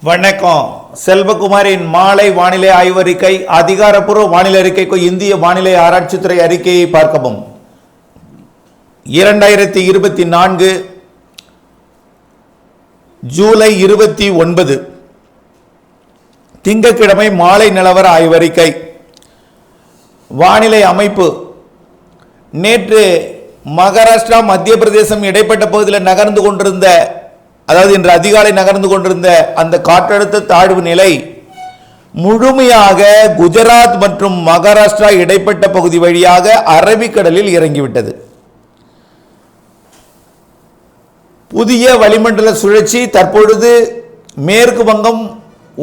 வணக்கம். செல்வகுமாரின் மாலை வானிலை ஆய்வறிக்கை. அதிகாரப்பூர்வ வானிலை அறிக்கைக்கு இந்திய வானிலை ஆராய்ச்சித்துறை அறிக்கையை பார்க்கவும். 2024 ஜூலை 29 திங்கட்கிழமை மாலை நிலவர ஆய்வறிக்கை. வானிலை அமைப்பு. நேற்று மகாராஷ்டிரா மத்திய பிரதேசம் இடைப்பட்ட பகுதியில் நகர்ந்து கொண்டிருந்த, அதாவது இன்று அதிகாலை நகர்ந்து கொண்டிருந்த அந்த காற்றழுத்த தாழ்வு நிலை முழுமையாக குஜராத் மற்றும் மகாராஷ்டிரா இடைப்பட்ட பகுதி வழியாக அரபிக்கடலில் இறங்கிவிட்டது. புதிய வளிமண்டல சுழற்சி தற்பொழுது மேற்கு வங்கம்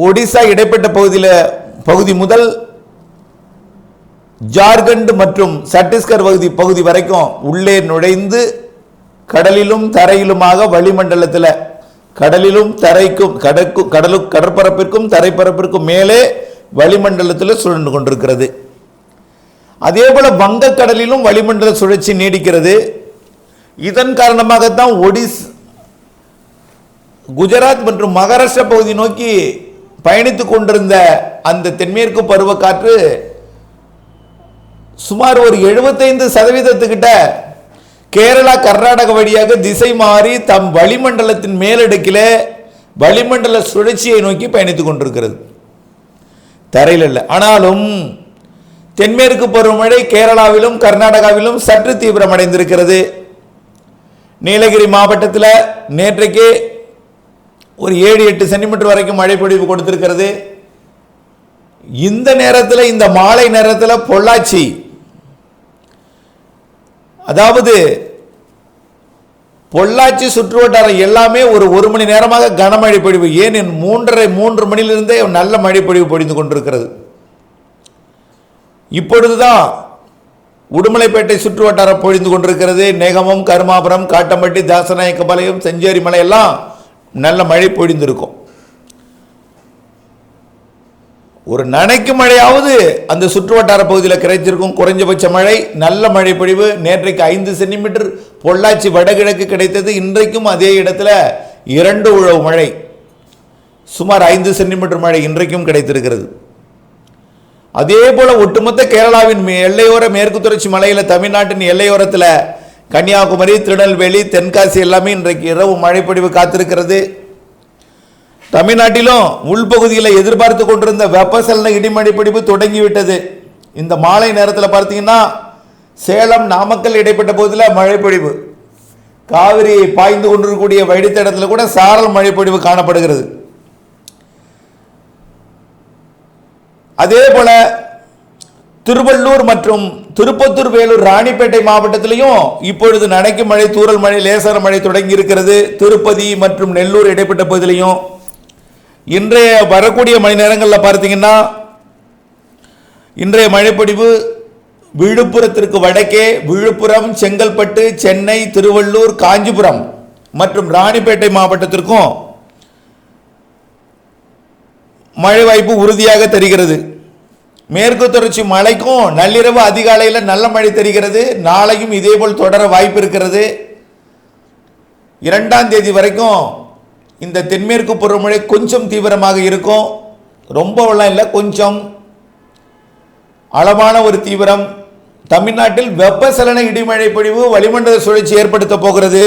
ஒடிசா இடைப்பட்ட பகுதி முதல் ஜார்க்கண்ட் மற்றும் சத்தீஸ்கர் பகுதி வரைக்கும் உள்ளே நுழைந்து கடலிலும் தரையிலுமாக வளிமண்டலத்தில் கடலிலும் தரைக்கும் கடற்பரப்பிற்கும் தரைப்பரப்பிற்கும் மேலே வளிமண்டலத்தில் சுழன்று கொண்டிருக்கிறது. அதே போல வங்கக்கடலிலும் வளிமண்டல சுழற்சி நீடிக்கிறது. இதன் காரணமாகத்தான் குஜராத் மற்றும் மகாராஷ்டிரா பகுதி நோக்கி பயணித்துக் கொண்டிருந்த அந்த தென்மேற்கு பருவக்காற்று சுமார் ஒரு 75% கேரளா கர்நாடக வழியாக திசை மாறி தம் வளிமண்டலத்தின் மேலடுக்கில் வளிமண்டல சுழற்சியை நோக்கி பயணித்துக் கொண்டிருக்கிறது. தரையில் இல்லை. ஆனாலும் தென்மேற்கு பருவமழை கேரளாவிலும் கர்நாடகாவிலும் சற்று தீவிரமடைந்திருக்கிறது. நீலகிரி மாவட்டத்தில் நேற்றைக்கு ஒரு 7-8 சென்டிமீட்டர் வரைக்கும் மழை பொழிவு கொடுத்திருக்கிறது. இந்த நேரத்தில், இந்த மாலை நேரத்தில் பொள்ளாச்சி, அதாவது பொள்ளாச்சி சுற்றுவட்டாரம் எல்லாமே ஒரு மணி நேரமாக கனமழை பொழிவு, ஏன் 3 மணியிலிருந்தே நல்ல மழை பொழிவு பொழிந்து கொண்டிருக்கிறது. இப்பொழுதுதான் உடுமலைப்பேட்டை சுற்றுவட்டாரம் பொழிந்து கொண்டிருக்கிறது. நேகமம், கருமாபுரம், காட்டம்பட்டி, தாசநாயக்கபாளையம், செஞ்சேரி மலை எல்லாம் நல்ல மழை பொழிந்திருக்கும். ஒரு நனைக்கு மழையாவது அந்த சுற்றுவட்டார பகுதியில் கிடைத்திருக்கும். குறைஞ்சபட்ச மழை, நல்ல மழை பொழிவு. நேற்றைக்கு 5 சென்டிமீட்டர் பொள்ளாச்சி வடகிழக்கு கிடைத்தது. இன்றைக்கும் அதே இடத்துல 2 உழவு மழை, சுமார் 5 சென்டிமீட்டர் மழை இன்றைக்கும் கிடைத்திருக்கிறது. அதே போல ஒட்டுமொத்த கேரளாவின் எல்லையோர மேற்கு தொடர்ச்சி மலையில், தமிழ்நாட்டின் எல்லையோரத்தில் கன்னியாகுமரி, திருநெல்வேலி, தென்காசி எல்லாமே இன்றைக்கு இரவு மழைப்பொழிவு காத்திருக்கிறது. தமிழ்நாட்டிலும் உள்பகுதியில் எதிர்பார்த்து கொண்டிருந்த வெப்பசலன இடிமழை பொழிவு தொடங்கிவிட்டது. இந்த மாலை நேரத்தில் பார்த்தீங்கன்னா சேலம், நாமக்கல் இடைப்பட்ட பகுதியில் மழை பொழிவு, காவிரி பாய்ந்து கொண்டிருக்கக்கூடிய வழித்தடத்தில் கூட சாரல் மழை பொழிவு காணப்படுகிறது. அதே போல திருவள்ளூர் மற்றும் திருப்பத்தூர், வேலூர், ராணிப்பேட்டை மாவட்டத்திலையும் இப்பொழுது நனைக்கும் மழை, தூறல் மழை, லேசான மழை தொடங்கி இருக்கிறது. திருப்பதி மற்றும் நெல்லூர் இடைப்பட்ட பகுதியிலையும் இன்றைய வரக்கூடிய மணி நேரங்களில் பார்த்தீங்கன்னா இன்றைய மழைப்பொழிவு விழுப்புரத்திற்கு வடக்கே விழுப்புரம், செங்கல்பட்டு, சென்னை, திருவள்ளூர், காஞ்சிபுரம் மற்றும் ராணிப்பேட்டை மாவட்டத்திற்கும் மழை வாய்ப்பு உறுதியாக தெரிகிறது. மேற்கு தொடர்ச்சி மலைக்கும் நள்ளிரவு அதிகாலையில் நல்ல மழை தெரிகிறது. நாளையும் இதேபோல் தொடர வாய்ப்பு இருக்கிறது. 2ஆம் தேதி வரைக்கும் இந்த தென்மேற்கு பருவமழை கொஞ்சம் தீவிரமாக இருக்கும். ரொம்பவெல்லாம் இல்லை, கொஞ்சம் அளவான ஒரு தீவிரம். தமிழ்நாட்டில் வெப்பசலன இடிமழை பொழிவு வளிமண்டல சுழற்சி ஏற்படுத்த போகிறது.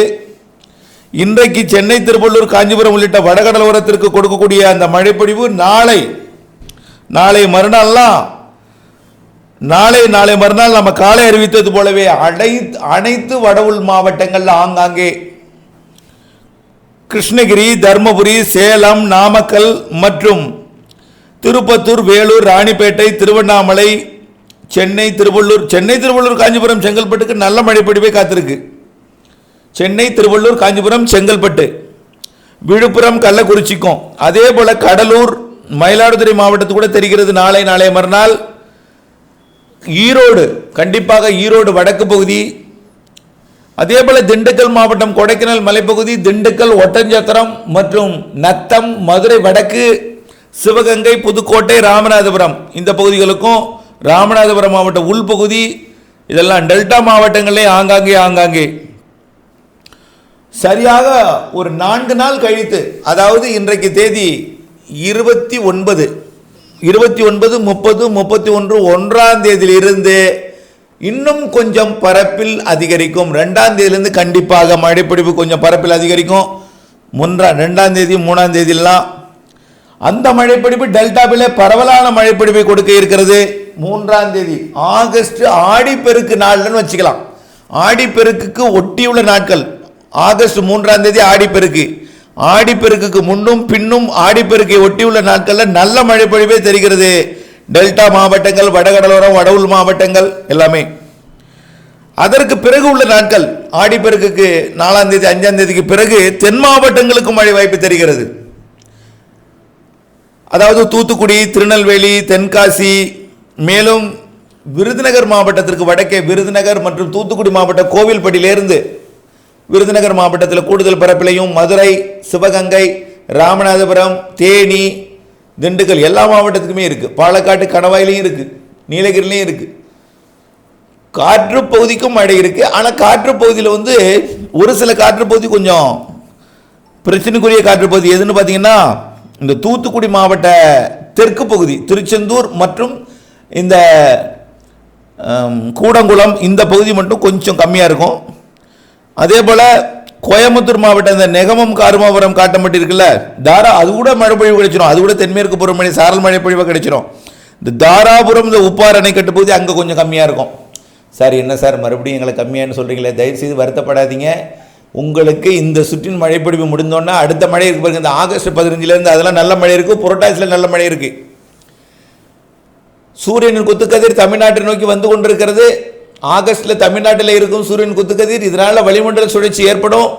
இன்றைக்கு சென்னை, திருவள்ளூர், காஞ்சிபுரம் உள்ளிட்ட வடகடலோரத்திற்கு கொடுக்கக்கூடிய அந்த மழைப்பொழிவு நாளை மறுநாள் நம்ம காலை அறிவித்தது போலவே அனைத்து வட உள் மாவட்டங்கள் ஆங்காங்கே கிருஷ்ணகிரி, தர்மபுரி, சேலம், நாமக்கல் மற்றும் திருப்பத்தூர், வேலூர், ராணிப்பேட்டை, திருவண்ணாமலை, சென்னை, திருவள்ளூர், காஞ்சிபுரம், செங்கல்பட்டுக்கு நல்ல மழை பொழிவை காத்திருக்கு. சென்னை, திருவள்ளூர், காஞ்சிபுரம், செங்கல்பட்டு, விழுப்புரம், கள்ளக்குறிச்சிக்கும், அதே போல கடலூர், மயிலாடுதுறை மாவட்டத்து கூட தெரிகிறது. நாளை மறுநாள் ஈரோடு, கண்டிப்பாக ஈரோடு வடக்கு பகுதி, அதே போல திண்டுக்கல் மாவட்டம், கொடைக்கானல் மலைப்பகுதி, திண்டுக்கல், ஒட்டஞ்சத்திரம் மற்றும் நத்தம், மதுரை வடக்கு, சிவகங்கை, புதுக்கோட்டை, ராமநாதபுரம் இந்த பகுதிகளுக்கும், ராமநாதபுரம் மாவட்ட உள்பகுதி, இதெல்லாம் டெல்டா மாவட்டங்களே ஆங்காங்கே சரியாக ஒரு 4 நாள் கழித்து, அதாவது இன்றைக்கு தேதி 29, 30, 31 1ஆம் தேதியிலிருந்து இன்னும் கொஞ்சம் பரப்பில் அதிகரிக்கும். 2ஆம் தேதியிலிருந்து கண்டிப்பாக மழைப்பொழிவு கொஞ்சம் பரப்பில் அதிகரிக்கும். 2ஆம் தேதி 3ஆம் தேதியெல்லாம் அந்த மழைப்பொழிவு டெல்டாவிலே பரவலான மழைப்பொழிவை கொடுக்க இருக்கிறது. 3ஆம் தேதி ஆகஸ்ட் ஆடிப்பெருக்கு நாள்னு வச்சுக்கலாம். ஆடிப்பெருக்குக்கு ஒட்டியுள்ள நாட்கள் ஆகஸ்ட் 3ஆம் தேதி ஆடிப்பெருக்கு. ஆடிப்பெருக்குக்கு முன்னும் பின்னும் ஆடிப்பெருக்கை ஒட்டியுள்ள நாட்களில் நல்ல மழைப்பொழிவே தெரிகிறது. டெல்டா மாவட்டங்கள், வடகடலோரம், வட உள் மாவட்டங்கள் எல்லாமே. அதற்கு பிறகு உள்ள நாட்கள் ஆடிப்பெருக்குக்கு 4ஆம் தேதி 5ஆம் தேதிக்கு பிறகு தென் மாவட்டங்களுக்கு மழை வாய்ப்பு தெரிகிறது. அதாவது தூத்துக்குடி, திருநெல்வேலி, தென்காசி, மேலும் விருதுநகர் மாவட்டத்திற்கு வடக்கே விருதுநகர் மற்றும் தூத்துக்குடி மாவட்ட கோவில்பட்டியிலிருந்து விருதுநகர் மாவட்டத்தில் கூடுதல் பரப்பிலையும், மதுரை, சிவகங்கை, ராமநாதபுரம், தேனி, திண்டுக்கல் எல்லா மாவட்டத்துக்குமே இருக்குது. பாலக்காட்டு கணவாயிலையும் இருக்குது, நீலகிரிலையும் இருக்குது. காற்று பகுதிக்கும் மழை இருக்குது. ஆனால் காற்று பகுதியில் ஒரு சில காற்று பகுதி கொஞ்சம் பிரச்சனைக்குரிய காற்று பகுதி எதுன்னு பார்த்தீங்கன்னா, இந்த தூத்துக்குடி மாவட்ட தெற்கு பகுதி திருச்செந்தூர் மற்றும் இந்த கூடங்குளம் இந்த பகுதி மட்டும் கொஞ்சம் கம்மியாக இருக்கும். அதே போல் கோயம்புத்தூர் மாவட்டம் இந்த நெகமம், காருமாபுரம், காட்டம்பட்டி இருக்குல்ல, அது கூட மழைப்பொழிவு கிடைச்சிடும். அது கூட தென்மேற்கு பருவமழை சாரல் மழைப்பொழிவு கிடைச்சிடும். இந்த தாராபுரம், இந்த உப்பார் அணைக்கட்டு பகுதி அங்கே கொஞ்சம் கம்மியாக இருக்கும். சார் என்ன சார் மறுபடியும் எங்களை கம்மியானு சொல்கிறீங்களே, தயவுசெய்து வருத்தப்படாதீங்க. உங்களுக்கு இந்த சுற்றின் மழைப்பொழிவு முடிந்தோன்னா அடுத்த மழை இருக்கு பாருங்க. இந்த ஆகஸ்ட் 15லேருந்து அதெல்லாம் நல்ல மழை இருக்குது. புரட்டாசியில் நல்ல மழை இருக்குது. சூரியனின் குத்துக்கதிர் தமிழ்நாட்டை நோக்கி வந்து கொண்டிருக்கிறது. ஆகஸ்டில் தமிழ்நாட்டில் இருக்கும் சூரியன் குத்துக்கதிர். இதனால் வளிமண்டல சுழற்சி ஏற்படும்.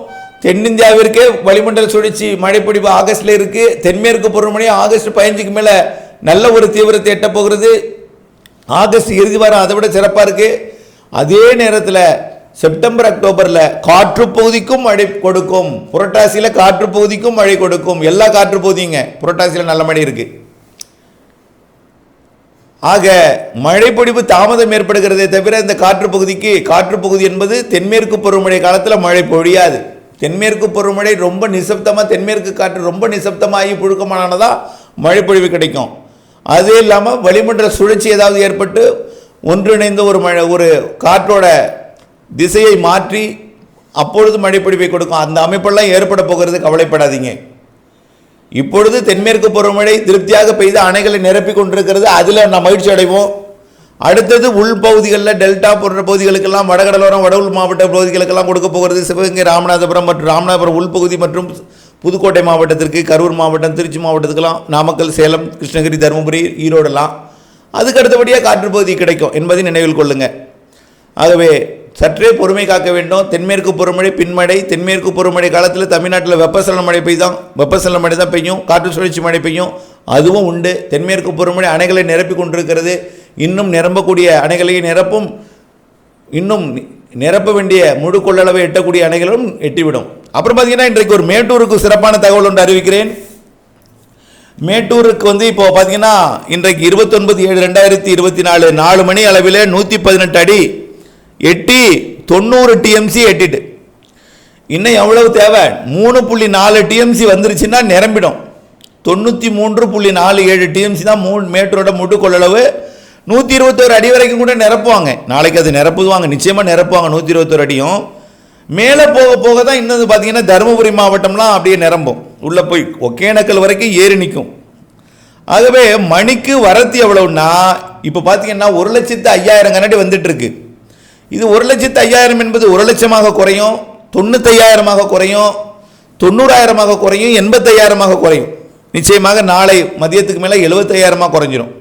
தென்னிந்தியாவிற்கே வளிமண்டல சுழற்சி மழைப்பொழிவு ஆகஸ்டில் இருக்குது. தென்மேற்கு பருவமழை ஆகஸ்ட் 15க்கு மேலே நல்ல ஒரு தீவிரத்தை எட்ட போகிறது. ஆகஸ்ட் இறுதி வாரம் அதை விட சிறப்பாக இருக்குது. அதே நேரத்தில் செப்டம்பர், அக்டோபரில் காற்று பகுதிக்கும் மழை கொடுக்கும். புரட்டாசியில் காற்று பகுதிக்கும் மழை கொடுக்கும். எல்லா காற்று பகுதிங்க புரட்டாசியில் நல்ல மழை இருக்குது. ஆக மழைப்பொழிவு தாமதம் ஏற்படுகிறதே தவிர இந்த காற்று பகுதி என்பது தென்மேற்கு பருவமழை காலத்தில் மழை பொழியாது. தென்மேற்கு பருவமழை ரொம்ப நிசப்தமாக, தென்மேற்கு காற்று ரொம்ப நிசப்தமாகி புழுக்கமானதா மழைப்பொழிவு கிடைக்கும். அது இல்லாமல் வளிமண்டல சுழற்சி ஏதாவது ஏற்பட்டு ஒன்றிணைந்த ஒரு காற்றோட திசையை மாற்றி அப்பொழுது மழைப்பொழிவை கொடுக்கும். அந்த அமைப்பெல்லாம் ஏற்பட போகிறது, கவலைப்படாதீங்க. இப்பொழுது தென்மேற்கு பருவமழை திருப்தியாக பெய்து அணைகளை நிரப்பி கொண்டிருக்கிறது. அதில் நாம் மகிழ்ச்சி அடைவோம். அடுத்தது உள்பகுதிகளில் டெல்டா போன்ற பகுதிகளுக்கெல்லாம், வடகடலோரம், வட உள் மாவட்ட பகுதிகளுக்கெல்லாம் கொடுக்க போகிறது. சிவகங்கை, ராமநாதபுரம் மற்றும் ராமநாதபுரம் உள்பகுதி மற்றும் புதுக்கோட்டை மாவட்டத்திற்கு, கரூர் மாவட்டம், திருச்சி மாவட்டத்துக்கெல்லாம், நாமக்கல், சேலம், கிருஷ்ணகிரி, தருமபுரி, ஈரோடெல்லாம் அதுக்கு அடுத்தபடியாக காற்று பகுதி கிடைக்கும் என்பதை நினைவில் கொள்ளுங்கள். ஆகவே சற்றே பொறுமை காக்க வேண்டும். தென்மேற்கு பருவமழை பின்மழை. தென்மேற்கு பருவமழை காலத்தில் தமிழ்நாட்டில் வெப்பசலன மழை தான் பெய்யும். காற்று சுழற்சி மழை பெய்யும், அதுவும் உண்டு. தென்மேற்கு பருவமழை அணைகளை நிரப்பி கொண்டிருக்கிறது. இன்னும் நிரம்பக்கூடிய அணைகளை நிரப்பும். இன்னும் நிரப்ப வேண்டிய முழு கொள்ளளவை எட்டக்கூடிய அணைகளும் எட்டிவிடும். அப்புறம் பார்த்தீங்கன்னா இன்றைக்கு ஒரு மேட்டூருக்கு சிறப்பான தகவல் ஒன்று அறிவிக்கிறேன். மேட்டூருக்கு இப்போ பார்த்தீங்கன்னா இன்றைக்கு 29/7/2024 4 மணி அளவில் 118 அடி எட்டி 90 டிஎம்சி எட்டிட்டு. இன்னும் எவ்வளவு தேவை? 3.4 டிஎம்சி வந்துருச்சுன்னா நிரம்பிடும். 93.47 டிஎம்சி தான் மேட்டூரோட முழு கொள்ளளவு. 121 அடி வரைக்கும் கூட நிரப்புவாங்க. நாளைக்கு அது நிரப்புவாங்க, நிச்சயமாக நிரப்புவாங்க. 121 அடியும் மேலே போக போக தான் இன்னும் பார்த்தீங்கன்னா தருமபுரி மாவட்டம்லாம் அப்படியே நிரம்பும். உள்ளே போய் ஒகேனக்கல் வரைக்கும் ஏறி நிற்கும். ஆகவே மணிக்கு வரத்து எவ்வளவுன்னா இப்போ பார்த்தீங்கன்னா 1,05,000 கனடி வந்துட்டு இருக்கு. இது 1,05,000 என்பது 1,00,000 குறையும், 95,000 குறையும், 90,000 குறையும், 85,000 குறையும். நிச்சயமாக நாளை மதியத்துக்கு மேலே 75,000 குறைஞ்சிரும்.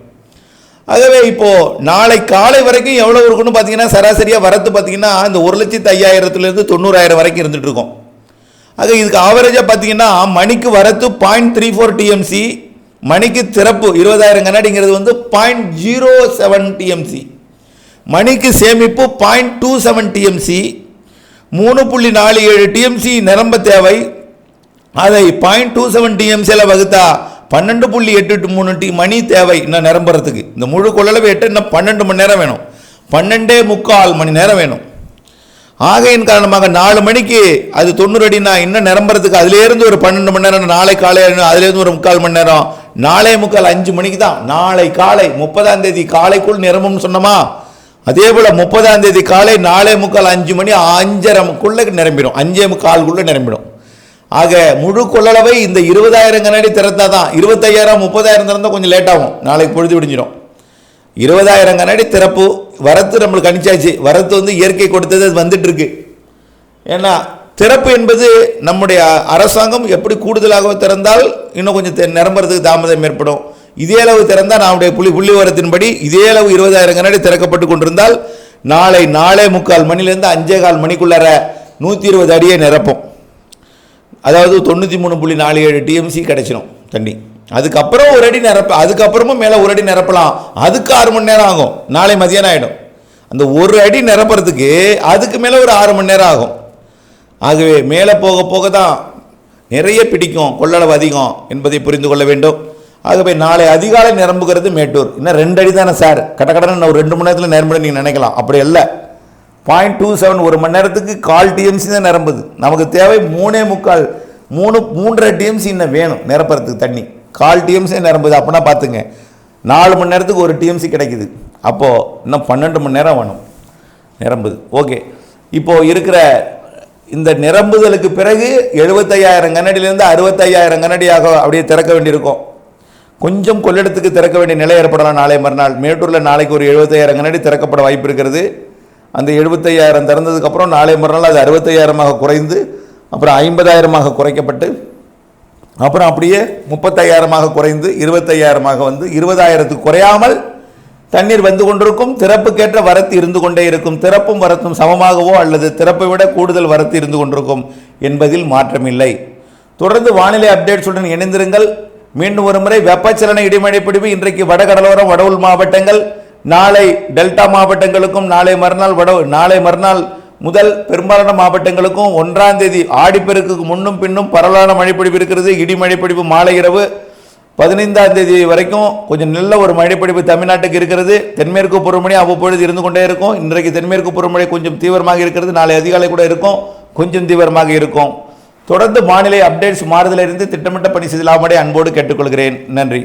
ஆகவே இப்போது நாளை காலை வரைக்கும் எவ்வளோ இருக்குன்னு பார்த்தீங்கன்னா சராசரியாக வரத்து பார்த்தீங்கன்னா இந்த 1,05,000 90,000 வரைக்கும் இருந்துகிட்டு இருக்கும். ஆக இதுக்கு ஆவரேஜாக பார்த்தீங்கன்னா மணிக்கு வரத்து 0.34 டிஎம்சி, மணிக்கு திறப்பு 20,000 கனடிங்கிறது 0.07 டிஎம்சி, மணிக்கு சேமிப்பு 0.27 டிஎம்சி, 3.47 டிஎம்சி நிரம்ப தேவை. அதை 0.27 டிஎம்சியில் வகுத்தா 12.83 மணி தேவை இன்னும் நிரம்புறதுக்கு. இந்த முழு கொள்ளளவு எட்ட இன்னும் 12 மணி நேரம் வேணும், 12.25 மணி நேரம் வேணும். ஆகையின் காரணமாக 4 மணிக்கு அது 90 அடினா இன்னும் நிரம்புறதுக்கு அதுலேருந்து ஒரு 12 மணி நேரம், நாளை காலை அதுலேருந்து ஒரு 3/4 மணி நேரம், 4:45 5 மணிக்கு தான். நாளை காலை 30ஆம் தேதி காலைக்குள் நிரம்பும்னு சொன்னோமா, அதே போல் 30ஆம் தேதி காலை 4:45 5 மணி 5:30க்குள்ளே நிரம்பிடும், 5:45க்குள்ளே நிரம்பிடும். ஆக முழு கொள்ளளவை இந்த 20,000 கனஅடி திறந்தா தான். 25,000 30,000 திறந்தால் கொஞ்சம் லேட் ஆகும், நாளைக்கு பொழுது விடிஞ்சிடும். 20,000 கனஅடி திறப்பு வரத்து நம்மளுக்கு கணிச்சாச்சு. வரத்து வந்து இயற்கை கொடுத்தது, அது வந்துட்டு இருக்கு. ஏன்னா திறப்பு என்பது நம்முடைய அரசாங்கம் எப்படி கூடுதலாக திறந்தால் இன்னும் கொஞ்சம் நிரம்புறதுக்கு தாமதம் ஏற்படும். இதே அளவு திறந்தால் நம்முடைய புள்ளி வரத்தின்படி இதே அளவு 20,000 கனஅடி திறக்கப்பட்டு கொண்டிருந்தால் நாளை 4:45 மணிலேருந்து 5:15 மணிக்குள்ளார 120 அடியை நிரப்போம். அதாவது 93.47 டிஎம்சி கிடைச்சிடும் தண்ணி. அதுக்கப்புறம் ஒரு அடி அதுக்கப்புறமும் மேலே ஒரு அடி நிரப்பலாம். அதுக்கு 6 மணி நேரம் ஆகும், நாளை மதியானம் ஆகிடும். அந்த ஒரு அடி நிரப்புறதுக்கு அதுக்கு மேலே ஒரு 6 மணி நேரம் ஆகும். ஆகவே மேலே போக போக தான் நிறைய பிடிக்கும், கொள்ளளவு அதிகம் என்பதை புரிந்து கொள்ள வேண்டும். ஆகவே நாளை அதிகாலை நிரம்புகிறது மேட்டூர். இன்னும் 2 அடி தானே சார், கடற்கடன்னு ஒரு 2 மணி நேரத்தில் நிரம்புன்னு நீங்கள் நினைக்கலாம். அப்படி இல்லை, 0.27 1 மணி நேரத்துக்கு 1/4 டிஎம்சி தான் நிரம்புது. நமக்கு தேவை 3.5 டிஎம்சி இன்னும் வேணும் நிரப்புறதுக்கு தண்ணி. 1/4 டிஎம்சி நிரம்புது. அப்படின்னா பார்த்துங்க, 4 மணி நேரத்துக்கு 1 டிஎம்சி கிடைக்குது. அப்போது இன்னும் 12 மணி நேரம் வேணும் நிரம்புது. ஓகே, இப்போது இருக்கிற இந்த நிரம்புதலுக்கு பிறகு 75,000 கனஅடியிலிருந்து 65,000 கனஅடியாக அப்படியே திறக்க வேண்டியிருக்கும். கொஞ்சம் கொள்ளிடத்துக்கு திறக்க வேண்டிய நிலை ஏற்படலாம் நாளை மறுநாள். மேட்டூரில் நாளைக்கு ஒரு 75,000 கனஅடி திறக்கப்பட வாய்ப்பு இருக்கிறது. அந்த 75,000 திறந்ததுக்கப்புறம் நாளை மறுநாள் அது 65,000 குறைந்து அப்புறம் 50,000 குறைக்கப்பட்டு அப்புறம் அப்படியே 35,000 குறைந்து 25,000 வந்து 20,000 குறையாமல் தண்ணீர் வந்து கொண்டிருக்கும். திறப்புக்கேற்ற வரத்து இருந்து கொண்டே இருக்கும். திறப்பும் வரத்தும் சமமாகவோ அல்லது திறப்பை விட கூடுதல் வரத்து இருந்து கொண்டிருக்கும் என்பதில் மாற்றமில்லை. தொடர்ந்து வானிலை அப்டேட்ஸுடன் இணைந்திருங்கள். மீண்டும் ஒரு முறை வெப்பச்சலன இடிமழை பிடிப்பு இன்றைக்கு வடகடலோரம் வட உள் மாவட்டங்கள், நாளை டெல்டா மாவட்டங்களுக்கும் நாளை மறுநாள் முதல் பெரும்பாலான மாவட்டங்களுக்கும் 1ஆம் தேதி ஆடிப்பெருக்குக்கு முன்னும் பின்னும் பரவலான மழைப்பிடிப்பு இருக்கிறது. இடிமழைப்பிடிப்பு மாலை இரவு 15ஆம் தேதி வரைக்கும் கொஞ்சம் நல்ல ஒரு மழைப்பிடிப்பு தமிழ்நாட்டுக்கு இருக்கிறது. தென்மேற்கு பருவமழை அவ்வப்பொழுது இருந்து கொண்டே இருக்கும். இன்றைக்கு தென்மேற்கு பருவமழை கொஞ்சம் தீவிரமாக இருக்கிறது. நாளை அதிகாலை கூட இருக்கும், கொஞ்சம் தீவிரமாக இருக்கும். தொடர்ந்து வானிலை அப்டேட்ஸ் மாறுதலிருந்து திட்டமிட்ட பணி செய்யலாமடே அன்போடு கேட்டுக்கொள்கிறேன். நன்றி.